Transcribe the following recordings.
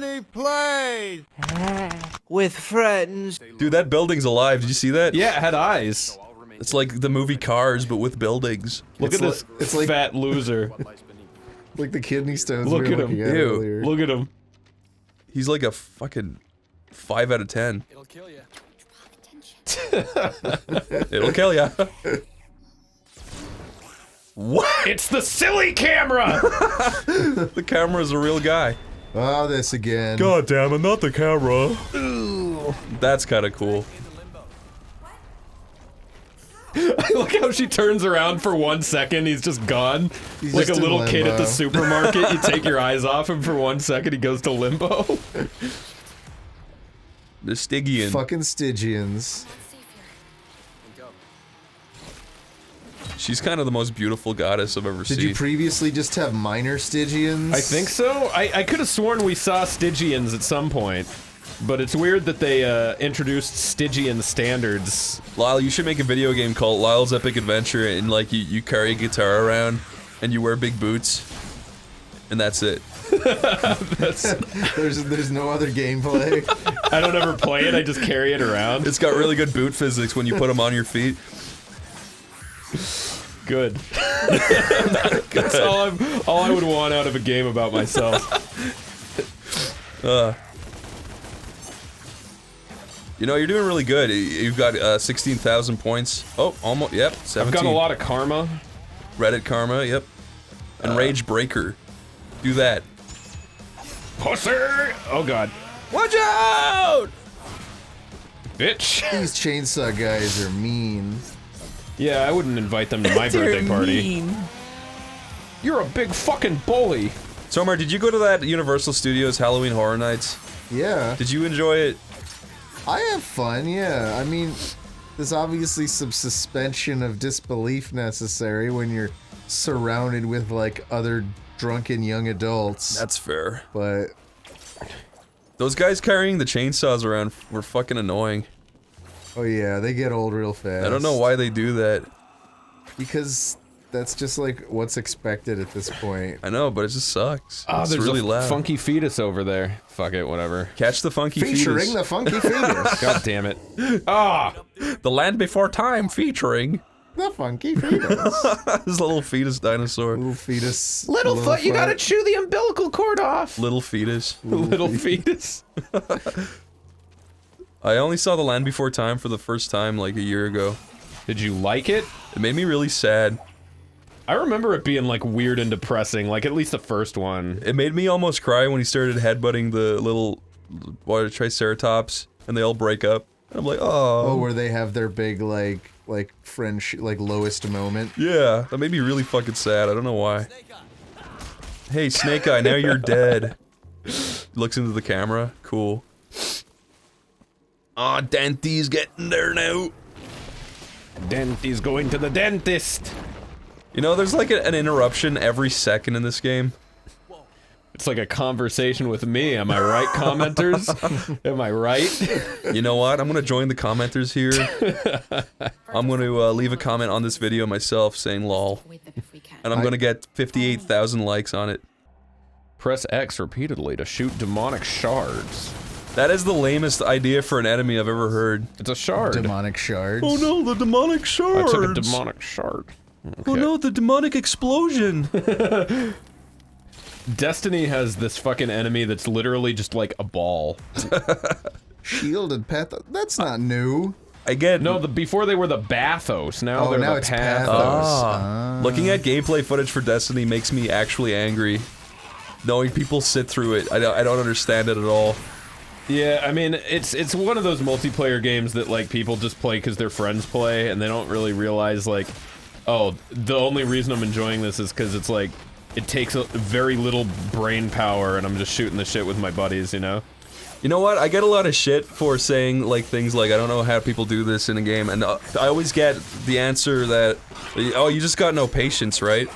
Oneyplays! With friends. Dude, that building's alive. Did you see that? Yeah, it had eyes. It's like the movie Cars, but with buildings. Look at this it's like- fat loser. Like the kidney stones Look we were at him. looking at Ew. earlier. Look at him. He's like a fucking 5 out of 10. It'll kill you. It'll kill ya. What? It's the silly camera! The camera's a real guy. Oh, this again. God damn it, not the camera. Ooh. That's kind of cool. I look how she turns around for 1 second, he's just gone. He's like just a in little kid at the limbo. supermarket, you take your eyes off him for 1 second, he goes to limbo. The Stygian. Fucking Stygians. She's kind of the most beautiful goddess I've ever seen. Did you previously just have minor Stygians? I think so. I could have sworn we saw Stygians at some point. But it's weird that they introduced Stygian standards. Lyle, you should make a video game called Lyle's Epic Adventure, and like you carry a guitar around, and you wear big boots, and that's it. There's no other gameplay. I don't ever play it, I just carry it around. It's got really good boot physics when you put them on your feet. Good. That's all I would want out of a game about myself. You know, you're doing really good. You've got 16,000 points. Oh, almost. Yep, 17. I've got a lot of karma. Reddit karma. Yep. And Rage Breaker. Do that. Pussy! Oh god. Watch out! Bitch. These chainsaw guys are mean. Yeah, I wouldn't invite them to my birthday party. You're a big fucking bully. Somar, did you go to that Universal Studios Halloween Horror Nights? Yeah. Did you enjoy it? I have fun, yeah. I mean, there's obviously some suspension of disbelief necessary when you're surrounded with, like, other drunken young adults. That's fair. But Those guys carrying the chainsaws around were fucking annoying. oh yeah, they get old real fast. I don't know why they do that. Because that's just like what's expected at this point. I know, but it just sucks. Oh, It's there's really a loud. funky fetus over there. Fuck it, whatever. Catch the funky Featuring fetus. the funky fetus. God damn it. Ah! The Land Before Time featuring The funky fetus. this little fetus dinosaur. Little fetus. Littlefoot, you gotta chew the umbilical cord off! Little fetus. Little fetus. I only saw The Land Before Time for the first time like a year ago. Did you like it? It made me really sad. I remember it being like weird and depressing, like at least the first one. It made me almost cry when he started headbutting the little triceratops and they all break up. And I'm like, Oh, oh. where they have their big like friendship, like lowest moment. Yeah, that made me really fucking sad. I don't know why. Hey, Snake Eye, now you're dead. Looks into the camera. Cool. Aw, Dante's getting there now. Dante's going to the dentist! You know, there's like an interruption every second in this game. It's like a conversation with me, am I right, commenters? Am I right? You know what? I'm gonna join the commenters here. I'm gonna leave a comment on this video myself saying lol. And I'm gonna get 58,000 likes on it. Press X repeatedly to shoot demonic shards. That is the lamest idea for an enemy I've ever heard. It's a shard. Demonic shards. Oh no, the demonic I shards! took a demonic shard. Oh no, the demonic explosion! Destiny has this fucking enemy that's literally just like a ball. Shielded pathos. That's not new. I get No, before they were the Bathos, now they're now the it's Pathos. Pathos. Looking at gameplay footage for Destiny makes me actually angry. Knowing people sit through it, I don't understand it at all. Yeah, I mean, it's one of those multiplayer games that like people just play because their friends play, and they don't really realize like, oh, the only reason I'm enjoying this is because it's like, it takes very little brain power, and I'm just shooting the shit with my buddies, you know? You know what? I get a lot of shit for saying like things like I don't know how people do this in a game, and I always get the answer that, oh, you just got no patience, right?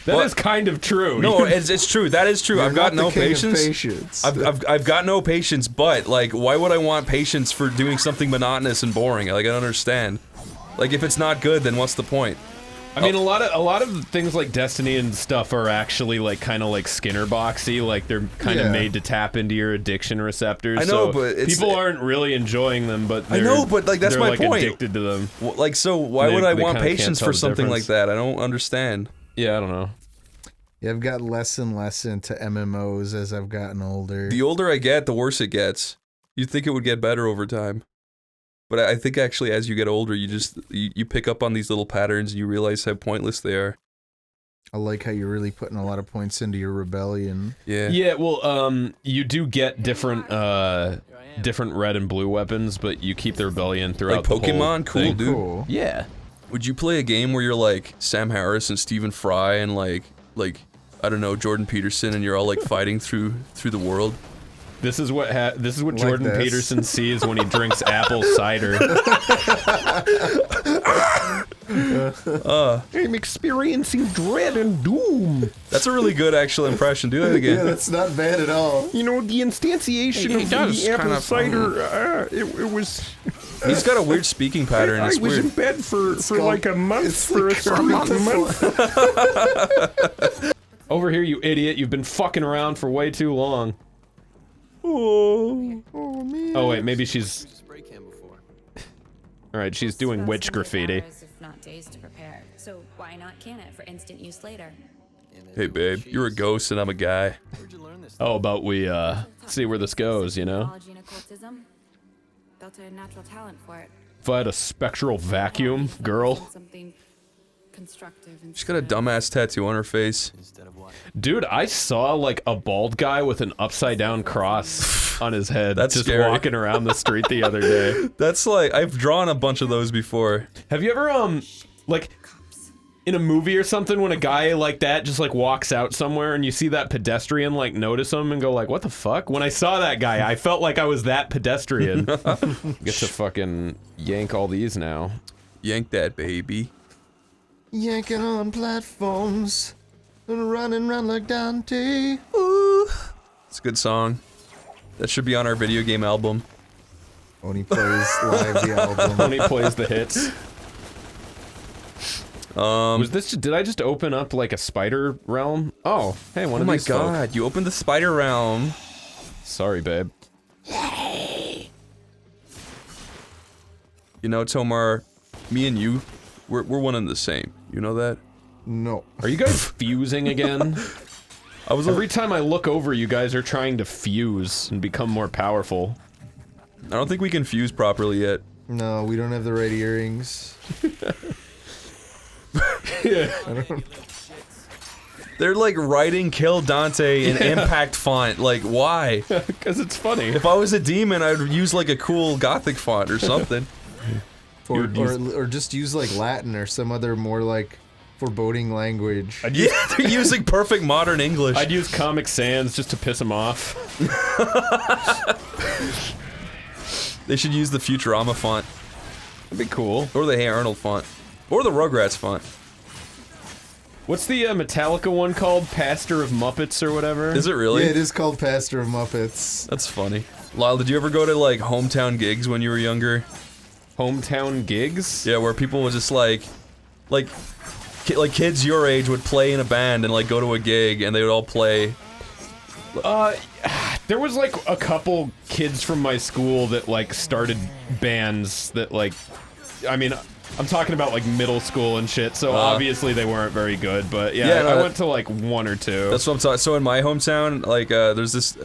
That is kind of true. No, it's true. That is true. You're I've got not no the king of patience. patience. I've got no patience, but like, why would I want patience for doing something monotonous and boring? Like, I don't understand. Like, if it's not good, then what's the point? I mean, a lot of things like Destiny and stuff are actually like kind of like Skinner boxy, like they're kind of made to tap into your addiction receptors. I know, so but people aren't really enjoying them. But I know, but like that's my like point. Addicted to them. Well, like, so why would I want kinda patience can't tell for the something like difference. that? I don't understand. Yeah, I don't know. Yeah, I've got less and less into MMOs as I've gotten older. The older I get, the worse it gets. You'd think it would get better over time. But I think actually as you get older, you pick up on these little patterns and you realize how pointless they are. I like how you're really putting a lot of points into your rebellion. Yeah. Yeah, well, you do get different red and blue weapons, but you keep the rebellion throughout Like the whole Pokemon? Cool, thing. dude. Cool. Yeah. Would you play a game where you're like Sam Harris and Stephen Fry and like I don't know, Jordan Peterson, and you're all like fighting through the world? This is what Like Jordan this. Peterson sees when he drinks apple cider. I'm experiencing dread and doom. That's a really good actual impression. Do that Yeah, again. that's not bad at all. You know, the instantiation He of does the apple kind of, cider, it was... He's got a weird speaking pattern. It's weird. bed for called- like a month, it's for a the solid Kermit month. Over here, you idiot. You've been fucking around for way too long. Oh man. Oh, wait, maybe she's... Alright, she's doing witch graffiti. Hours, if not days to prepare. So why not can it for instant use later? Hey babe, you're a ghost and I'm a guy. Oh, about we, see where this goes, you know? Astrology and occultism. Built a natural talent for it. If I had a spectral vacuum, girl. Something constructive. She's got a dumbass tattoo on her face. Dude, I saw like a bald guy with an upside down cross on his head. That's just scary. walking around the street the other day. That's like, I've drawn a bunch of those before. Have you ever, like, in a movie or something when a guy like that just like walks out somewhere and you see that pedestrian like notice him and go like, what the fuck? When I saw that guy, I felt like I was that pedestrian. Get to fucking yank all these now. Yank that baby. Yanking on platforms and running around like Dante. Ooh. It's a good song. That should be on our video game album. Oneyplays live the album. When he plays the hits. Was this? Did I just open up like a spider realm? Oh, hey, one Oh of my these folk. god, you opened the spider realm. Sorry, babe. You know, Tomar, me and you, we're one and the same. You know that? No. Are you guys fusing again? I was Every time I look over, you guys are trying to fuse and become more powerful. I don't think we can fuse properly yet. No, we don't have the right earrings. They're like writing "Kill Dante" in impact font. Like, why? Because it's funny. If I was a demon, I'd use like a cool gothic font or something. Or just use like Latin or some other more like foreboding language. Yeah, they're using perfect modern English. I'd use Comic Sans just to piss him off. They should use the Futurama font. That'd be cool. Or the Hey Arnold font. Or the Rugrats font. What's the Metallica one called? Pastor of Muppets or whatever? Is it really? Yeah, it is called Pastor of Muppets. That's funny. Lyle, did you ever go to like hometown gigs when you were younger? Hometown gigs? Yeah, where people would just like kids your age would play in a band and like go to a gig and they would all play. There was like a couple kids from my school that like started bands that like, I mean, I'm talking about like middle school and shit, so obviously they weren't very good, but yeah, no, I went to like one or two. That's what I'm talking. So in my hometown, like there's this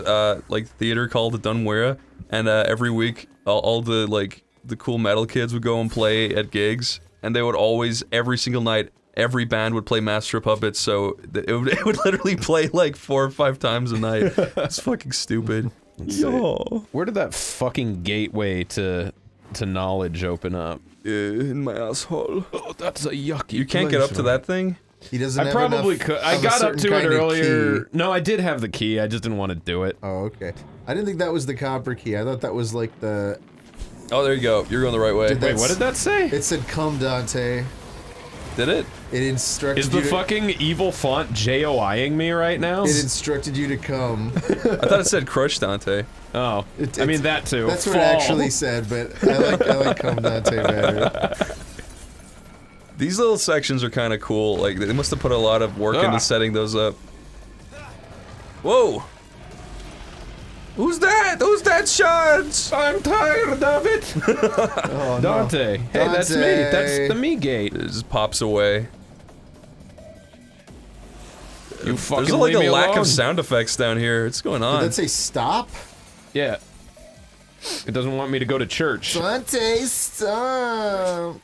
like theater called the Dunwara, and every week all the like the cool metal kids would go and play at gigs, and they would always every single night. Every band would play Master of Puppets, so it would literally play like 4 or 5 times a night. It's fucking stupid. Yo. Where did that fucking gateway to knowledge open up? In my asshole. Oh, that's a yucky. You can't get up to that thing? He doesn't I have probably enough could. I of a got up certain to it kind of earlier. key. No, I did have the key. I just didn't want to do it. Oh, okay. I didn't think that was the copper key. I thought that was like the... Oh, there you go. You're going the right way. Did Wait, what did that say? It said, "Come, Dante." Did it? It instructed Is the you to... fucking evil font J-O-I-ing me right now? It instructed you to come. I thought it said Crush Dante. Oh, I mean that too. That's what Fall. it actually said, but I like "Come, Dante" better. These little sections are kind of cool. Like, they must have put a lot of work into setting those up. Whoa! Who's that? Who's that, Shards? I'm tired of it! Oh, Dante. no. Hey, that's me. That's the me gate. It just pops away. You fucking There's like leave a me lack alone. of sound effects down here. What's going on? Did that say stop? Yeah. It doesn't want me to go to church. Dante, stop!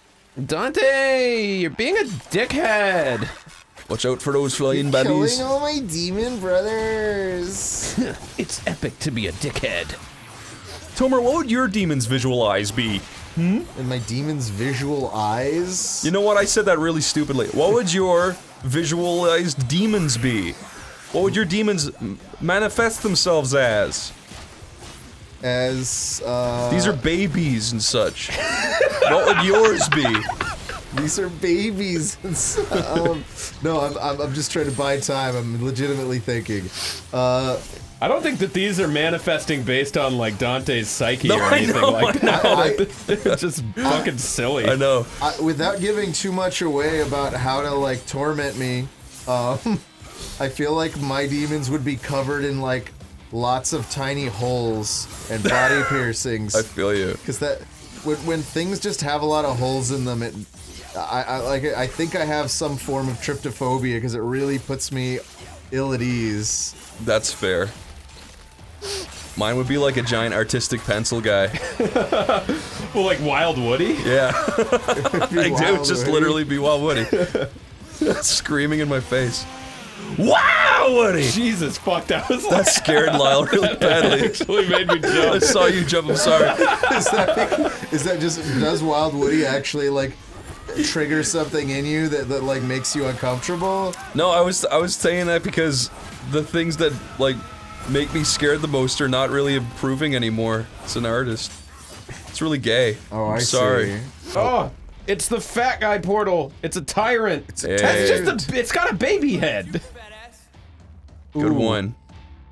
Dante, you're being a dickhead. Watch out for those flying Killing baddies. all my demon brothers. It's epic to be a dickhead. Tomer, what would your demon's visual eyes be? And my demon's visual eyes. You know what? I said that really stupidly. What would your visualized demons be? What would your demons manifest themselves as? As These are babies and such. What would yours be? these are babies. No, I'm just trying to buy time. I'm legitimately thinking. I don't think that these are manifesting based on like Dante's psyche No, or I anything know, like I know. that. They're just fucking silly. I know. Without giving too much away about how to like torment me, I feel like my demons would be covered in like lots of tiny holes and body piercings. I feel you. Because that when things just have a lot of holes in them, I think I have some form of tryptophobia because it really puts me ill at ease. That's fair. Mine would be like a giant artistic pencil guy. Well, like Wild Woody? Yeah. It would just Woody. literally be Wild Woody. Screaming in my face. Wow, Woody! Jesus, fuck, that was That scared Lyle really badly. actually made me I jump. saw you jump, I'm sorry. Is that just, does Wild Woody actually like trigger something in you that like makes you uncomfortable? No, I was saying that because the things that like make me scared the most are not really improving anymore. It's an artist. It's really gay. Oh, I'm I sorry. see. Oh, it's the fat guy portal. It's a tyrant. It's Hey. it's got a baby head. Good Ooh. one.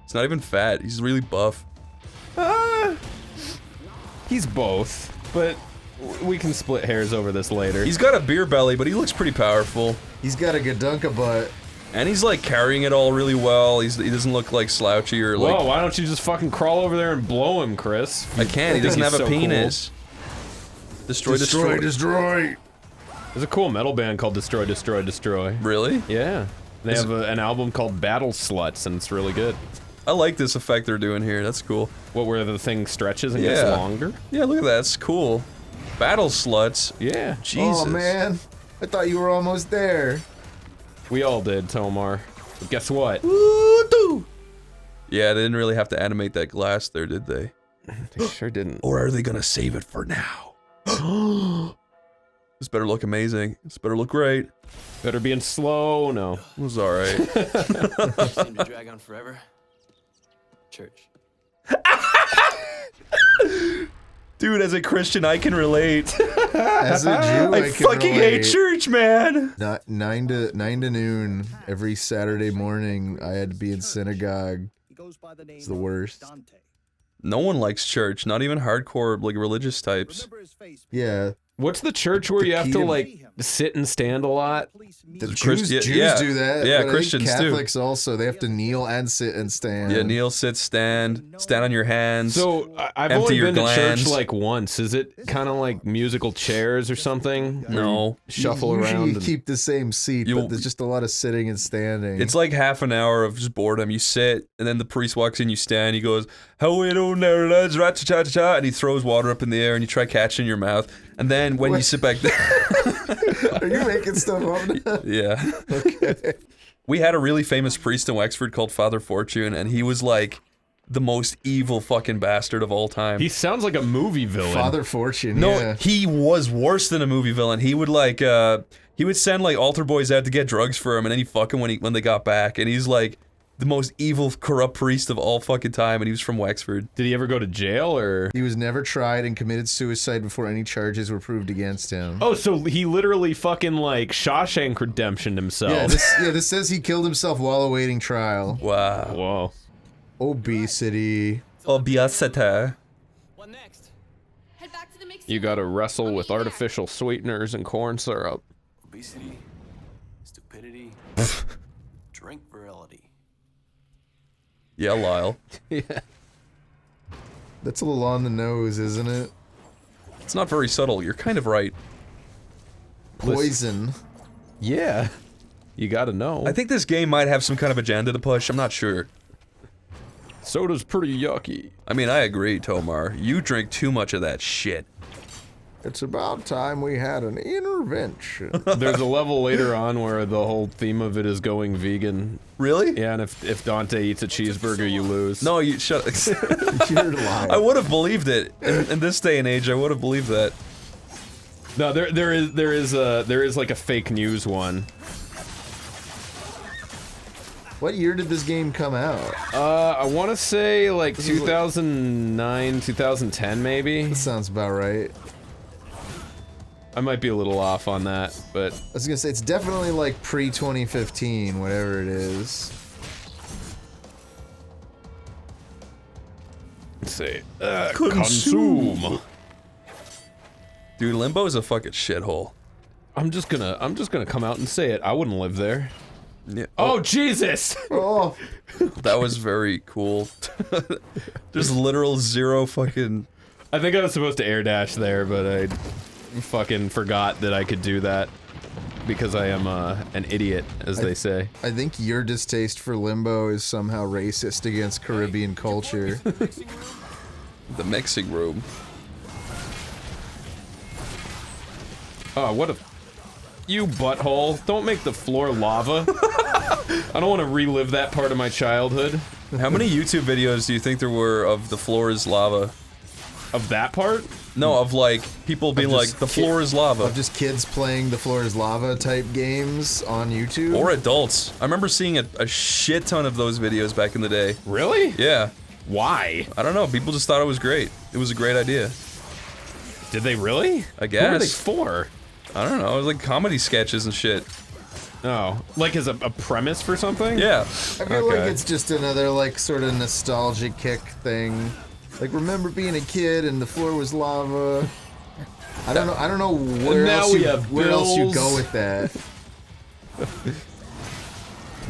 He's not even fat. He's really buff. He's both, but we can split hairs over this later. He's got a beer belly, but he looks pretty powerful. He's got a gadunka butt. And he's like carrying it all really well. He doesn't look like slouchy or like. Whoa, why don't you just fucking crawl over there and blow him, Chris? I can't. He I think doesn't he's have a so penis. Destroy. Destroy. There's a cool metal band called Destroy, Destroy, Destroy. Really? Yeah. They Is have an album called Battle Sluts, and it's really good. I like this effect they're doing here. That's cool. What, where the thing stretches and Yeah. gets longer? Yeah, look at that. It's cool. Battle sluts. Yeah. Jesus. Oh man, I thought you were almost there. We all did, Tomar. But guess what? Woo-doo. Yeah, they didn't really have to animate that glass there, did they? They sure didn't. Or are they gonna save it for now? This better look amazing. This better look great. Better be in slow, no. It was alright. Seem to drag on forever. Church. Dude, as a Christian, I can relate. As a Jew, I I can fucking hate relate. church, man. 9 to noon every Saturday morning. I had to be in synagogue. It's the worst. No one likes church, not even hardcore, like, religious types. Yeah, What's the church where you have to, key to- like, sit and stand a lot? the Christ- Jews yeah, do that. yeah, but I think Christians too. Catholics also. They have to kneel and sit and stand. Yeah, kneel, sit, stand on your hands. So, I've Empty only your been to glands. church, like, once. Is it kind of like musical chairs or something? No. Shuffle Usually around you and... keep the same seat, You'll- but there's just a lot of sitting and standing. It's like half an hour of just boredom. You sit, and then the priest walks in, you stand, he goes, how we don't know, lads, rat-cha-cha-cha, and he throws water up in the air, and you try catching in your mouth. And then when you sit back there... Are you making stuff up now? Yeah. Okay. We had a really famous priest in Wexford called Father Fortune, and he was like the most evil fucking bastard of all time. He sounds like a movie villain. Father Fortune. No, yeah. he was worse than a movie villain. He would like, he would send like altar boys out to get drugs for him, and then he'd fuck him when they got back. And he's like the most evil, corrupt priest of all fucking time, and he was from Wexford. Did he ever go to jail, or...? He was never tried and committed suicide before any charges were proved against him. Oh, so he literally fucking, like, Shawshank Redemption himself. Yeah, this says he killed himself while awaiting trial. Wow. Whoa. Obesity. Obesity. What next? Head back to the mix. You gotta wrestle with artificial sweeteners and corn syrup. obesity, stupidity, drink virility. Yeah, Lyle. Yeah. That's a little on the nose, isn't it? It's not very subtle. You're kind of right. Poison. Yeah. You gotta know. I think this game might have some kind of agenda to push. I'm not sure. Soda's pretty yucky. I mean, I agree, Tomar. You drink too much of that shit. It's about time we had an intervention. There's a level later on where the whole theme of it is going vegan. Really? Yeah, and if Dante eats a cheeseburger, you lose. No, you shut. You're lying. I would have believed it in this day and age. I would have believed that. No, there is like a fake news one. What year did this game come out? I want to say like 2009, 2010 maybe. That sounds about right. I might be a little off on that, but I was gonna say, it's definitely like pre-2015, whatever it is. let's see. Consume. Dude, Limbo is a fucking shithole. I'm just gonna come out and say it. I wouldn't live there. Yeah. Oh Jesus! Oh, That was very cool. There's literal zero fucking... I think I was supposed to air dash there, but I fucking forgot that I could do that because I am an idiot, as they say. I think your distaste for Limbo is somehow racist against Caribbean culture. The mixing room. Oh, what a... You butthole. Don't make the floor lava. I don't want to relive that part of my childhood. How many YouTube videos do you think there were of the floor is lava? Of that part? No, of like, people being like, just the floor is lava. Of just kids playing the floor is lava type games on YouTube. Or adults. I remember seeing a shit ton of those videos back in the day. Really? Yeah. Why? I don't know, people just thought it was great. It was a great idea. Did they really? I Who were they guess. for? I don't know, it was like comedy sketches and shit. Oh, like as a premise for something? Yeah. I feel Okay. like it's just another like sort of nostalgic kick thing. Like, remember being a kid and the floor was lava. I don't know where now else we you have where else you bills. go with that.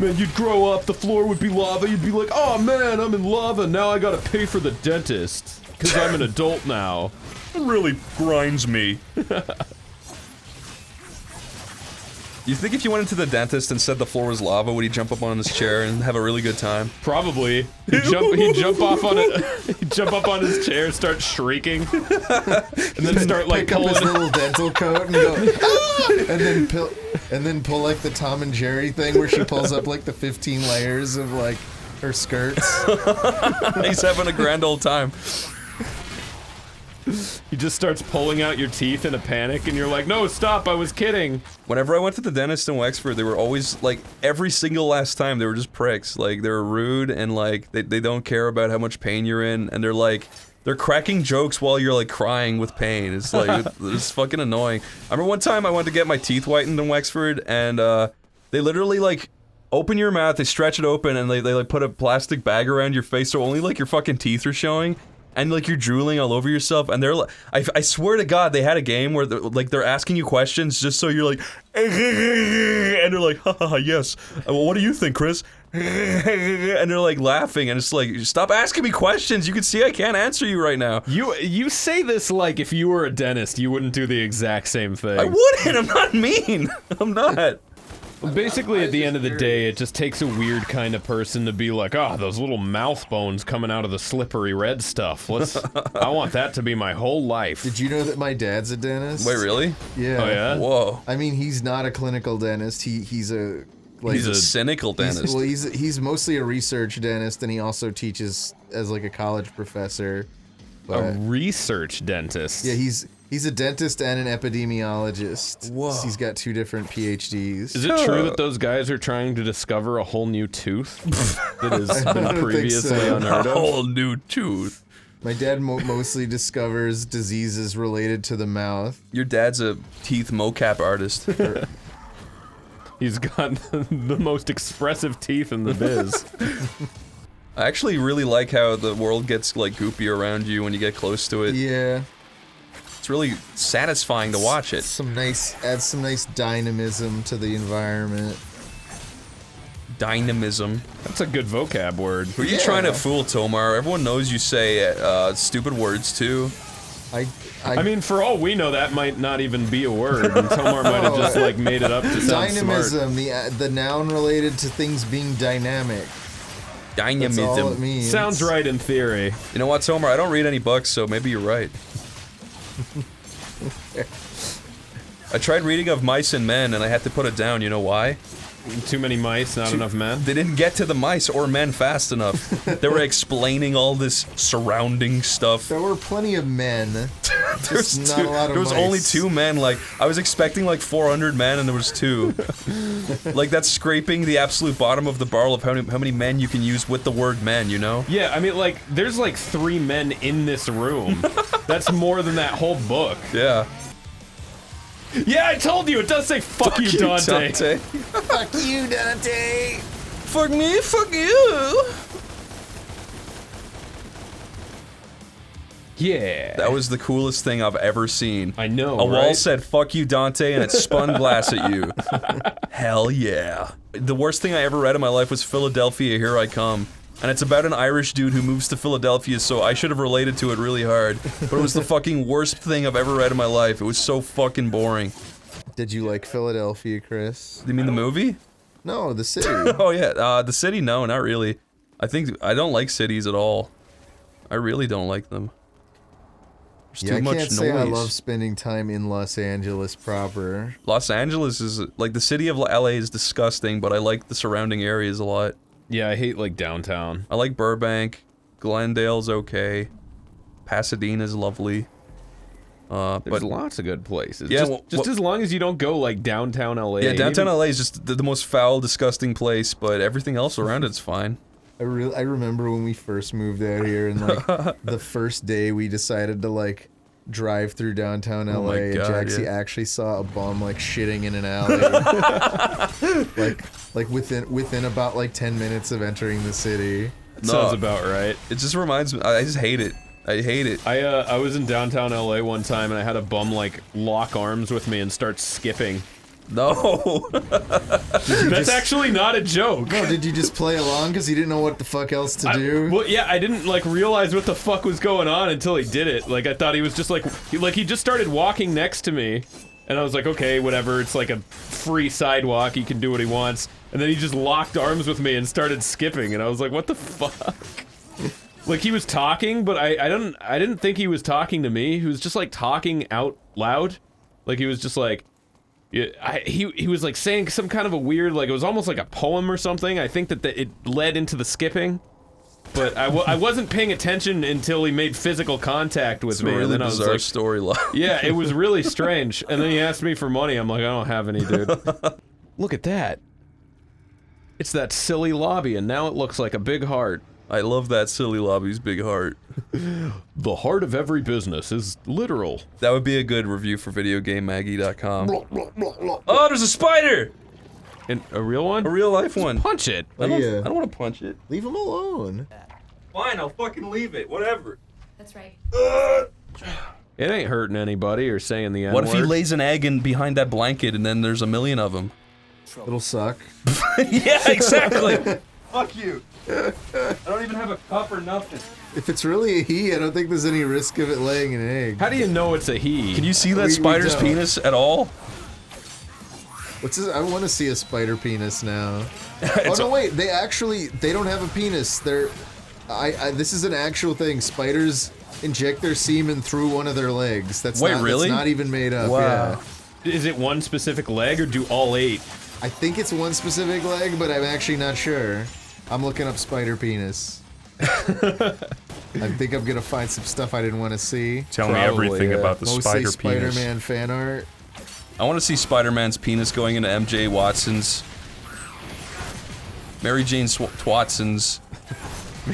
Man, you'd grow up, the floor would be lava, you'd be like, oh man, I'm in lava, now I gotta pay for the dentist. Cause I'm an adult now. It really grinds me. You think if you went into the dentist and said the floor was lava, would he jump up on his chair and have a really good time? Probably. He'd jump off on it. He'd jump up on his chair, start shrieking, and then start like Pick up his pulling. little dental coat and go, "Ah!" and then pull like the Tom and Jerry thing where she pulls up like the 15 layers of like her skirts. He's having a grand old time. He just starts pulling out your teeth in a panic, and you're like, no, stop, I was kidding. Whenever I went to the dentist in Wexford, they were always, like, every single last time, they were just pricks. Like, they were rude, and, like, they don't care about how much pain you're in, and they're, like, they're cracking jokes while you're, like, crying with pain. It's, like, it's fucking annoying. I remember one time I went to get my teeth whitened in Wexford, and, they literally, like, open your mouth, they stretch it open, and they like, put a plastic bag around your face so only, like, your fucking teeth are showing. And like you're drooling all over yourself, and they're like, I swear to God, they had a game where they're asking you questions just so you're like, and they're like, ha yes. Well, what do you think, Chris? And they're like laughing, and it's like, stop asking me questions. You can see I can't answer you right now. You say this like if you were a dentist, you wouldn't do the exact same thing. I wouldn't. I'm not mean. I'm not. Basically, at the end of the day, it just takes a weird kind of person to be like, oh, those little mouth bones coming out of the slippery red stuff. I want that to be my whole life. Did you know that my dad's a dentist? Wait, really? Yeah. Oh, yeah? Whoa. I mean, he's not a clinical dentist. He's a like He's a cynical dentist. he's mostly a research dentist, and he also teaches as like a college professor. A But research dentist. yeah, he's a dentist and an epidemiologist. Whoa. He's got 2 different PhDs. Is it true that those guys are trying to discover a whole new tooth that has I been don't think previously so. unheard A of? whole new tooth. My dad mostly discovers diseases related to the mouth. Your dad's a teeth mocap artist. He's got the most expressive teeth in the biz. I actually really like how the world gets like goopy around you when you get close to it. Yeah. It's really satisfying to watch it. Adds some nice dynamism to the environment. Dynamism. That's a good vocab word. Who are you trying to fool, Tomar? Everyone knows you say stupid words too. I mean, for all we know, that might not even be a word, and Tomar might have just like made it up to sound Dynamism, smart. the noun related to things being dynamic. Dynamism. That's all it means. Sounds right in theory. You know what, Tomar? I don't read any books, so maybe you're right. I tried reading of Mice and Men, and I had to put it down. You know why? Too many mice, not enough men? They didn't get to the mice or men fast enough. They were explaining all this surrounding stuff. There were plenty of men. Just not a lot of there was mice. only 2 men. Like, I was expecting like 400 men, and there was 2. Like, that's scraping the absolute bottom of the barrel of how many men you can use with the word men, you know? Yeah, I mean, like, there's like 3 men in this room. That's more than that whole book. Yeah. Yeah, I told you, it does say fuck you, Dante. Fuck you, Dante. Fuck me, fuck you. Yeah. That was the coolest thing I've ever seen. I know, A wall right? said, fuck you, Dante, and it spun glass at you. Hell yeah. The worst thing I ever read in my life was Philadelphia, Here I Come. And it's about an Irish dude who moves to Philadelphia, so I should have related to it really hard. But it was the fucking worst thing I've ever read in my life. It was so fucking boring. Did you like Philadelphia, Chris? You mean the movie? No, the city. Oh yeah, the city, no, not really. I don't like cities at all. I really don't like them. There's Yeah, too much I can't say I noise. love spending time in Los Angeles proper. Los Angeles is, like, the city of LA is disgusting, but I like the surrounding areas a lot. Yeah, I hate like downtown. I like Burbank. Glendale's okay. Pasadena's lovely. There's But lots of good places. Yeah, just as long as you don't go like downtown LA. yeah, downtown Even- LA is just the most foul, disgusting place, but everything else around it's fine. I remember when we first moved out here and like the first day we decided to like drive through downtown LA Oh my and God, Jaxie yeah. actually saw a bum like shitting in an alley. like within about like 10 minutes of entering the city. Sounds about right. It just reminds me, I just hate it. I hate it. I was in downtown LA one time and I had a bum like lock arms with me and start skipping. No. That's actually not a joke. No, did you just play along because you didn't know what the fuck else to do? Well, yeah, I didn't like realize what the fuck was going on until he did it. Like I thought he was just like he just started walking next to me, and I was like, okay, whatever. It's like a free sidewalk. He can do what he wants. And then he just locked arms with me and started skipping, and I was like, what the fuck? Like he was talking, but I didn't think he was talking to me. He was just like talking out loud, like he was just like. Yeah, he was like saying some kind of a weird, like it was almost like a poem or something. I think that it led into the skipping, but I wasn't paying attention until he made physical contact with It's me. a really and then I was bizarre like, storyline. yeah, it was really strange. And then he asked me for money. I'm like, I don't have any, dude. Look at that. It's that silly lobby, and now it looks like a big heart. I love that silly lobby's big heart. The heart of every business is literal. That would be a good review for videogamemaggie.com. Oh, there's a spider! And a real one? A real life one. Punch it. I don't, Yeah. I don't want to punch it. Leave him alone. Fine, I'll fucking leave it. Whatever. That's right. It ain't hurting anybody or saying the N-word. What if he lays an egg in behind that blanket and then there's a million of them? It'll suck. Yeah, exactly. Fuck you. I don't even have a cup or nothing. If it's really a he, I don't think there's any risk of it laying an egg. How do you know it's a he? Can you see that We spider's don't. penis at all? What's this? I want to see a spider penis now. Oh no, wait. They don't have a penis. This is an actual thing. Spiders inject their semen through one of their legs. Wait, really? That's not even made up. Wow. Yeah. Is it one specific leg or do all 8? I think it's one specific leg, but I'm actually not sure. I'm looking up spider penis. I think I'm gonna find some stuff I didn't want to see. Tell me Probably, everything yeah. about the Mostly spider penis. Spider-Man fan art. I want to see Spider-Man's penis going into MJ Watson's. Mary Jane Twatson's.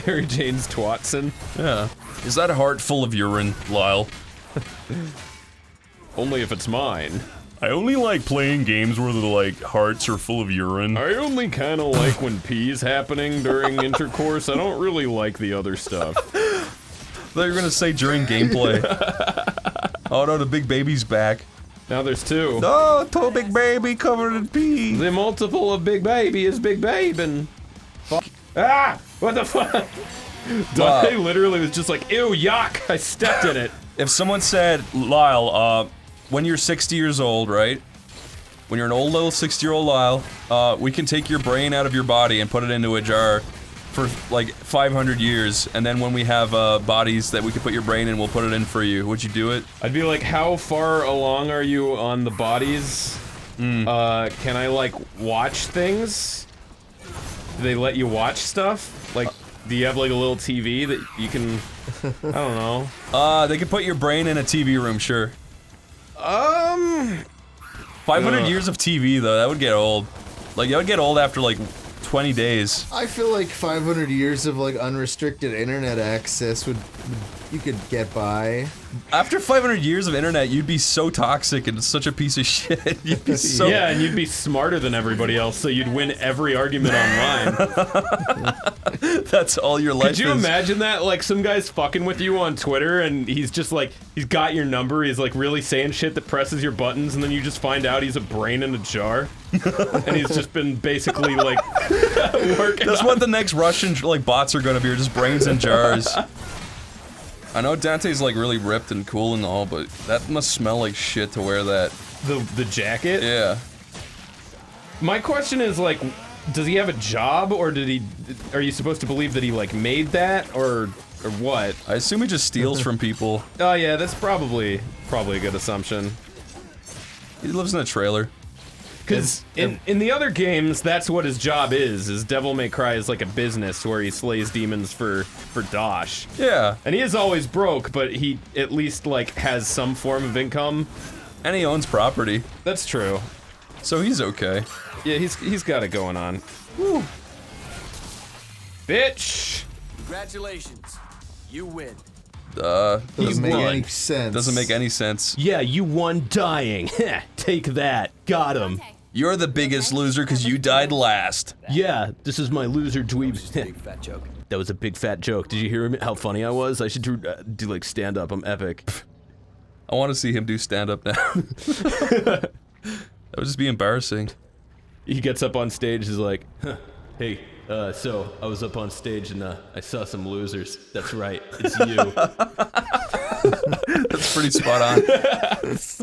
Mary Jane's Twatson? Yeah. Is that a heart full of urine, Lyle? Only if it's mine. I only like playing games where the like hearts are full of urine. I only kind of like when pee's happening during intercourse. I don't really like the other stuff. I thought you were gonna say during gameplay. Oh no, the big baby's back. Now there's two. Oh, two big baby covered in pee. The multiple of big baby is big babe and fuck. Ah! What the fuck? Dante literally was just like, ew, yuck! I stepped in it. If someone said, Lyle, when you're 60 years old, right? When you're an old little 60-year-old Lyle, we can take your brain out of your body and put it into a jar for like 500 years, and then when we have bodies that we can put your brain in, we'll put it in for you. Would you do it? I'd be like, how far along are you on the bodies? Can I like watch things? Do they let you watch stuff? Like, do you have like a little TV that you can, I don't know. They can put your brain in a TV room, sure. 500 years of TV though, that would get old. Like, that would get old after like 20 days. I feel like 500 years of like unrestricted internet access would you could get by. After 500 years of internet, you'd be so toxic and such a piece of shit. You'd be so yeah, and you'd be smarter than everybody else, so you'd win every argument online. That's all your life is. Could you imagine that? Like, some guy's fucking with you on Twitter, and he's just like, he's got your number, he's like really saying shit that presses your buttons, and then you just find out he's a brain in a jar. And he's just been basically like, working That's on. what the next Russian like bots are gonna be, are just brains in jars. I know Dante's like really ripped and cool and all, but that must smell like shit to wear that. The jacket? Yeah. My question is like, does he have a job, or are you supposed to believe that he like made that, or what? I assume he just steals from people. Oh yeah, that's probably a good assumption. He lives in a trailer. Because in the other games, that's what his job is Devil May Cry is like a business where he slays demons for dosh. Yeah. And he is always broke, but he at least like has some form of income. And he owns property. That's true. So he's okay. Yeah, he's got it going on. Woo. Bitch! Congratulations. You win. Doesn't make won. any sense. Doesn't make any sense. Yeah, you won dying. Take that. Got him. You're the biggest loser because you died last. Yeah, this is my loser dweeb. Big fat joke. That was a big fat joke. Did you hear him? How funny I was? I should do like stand up. I'm epic. I want to see him do stand-up now. That would just be embarrassing. He gets up on stage, is like, huh, hey, so I was up on stage and I saw some losers. That's right, it's you. That's pretty spot on.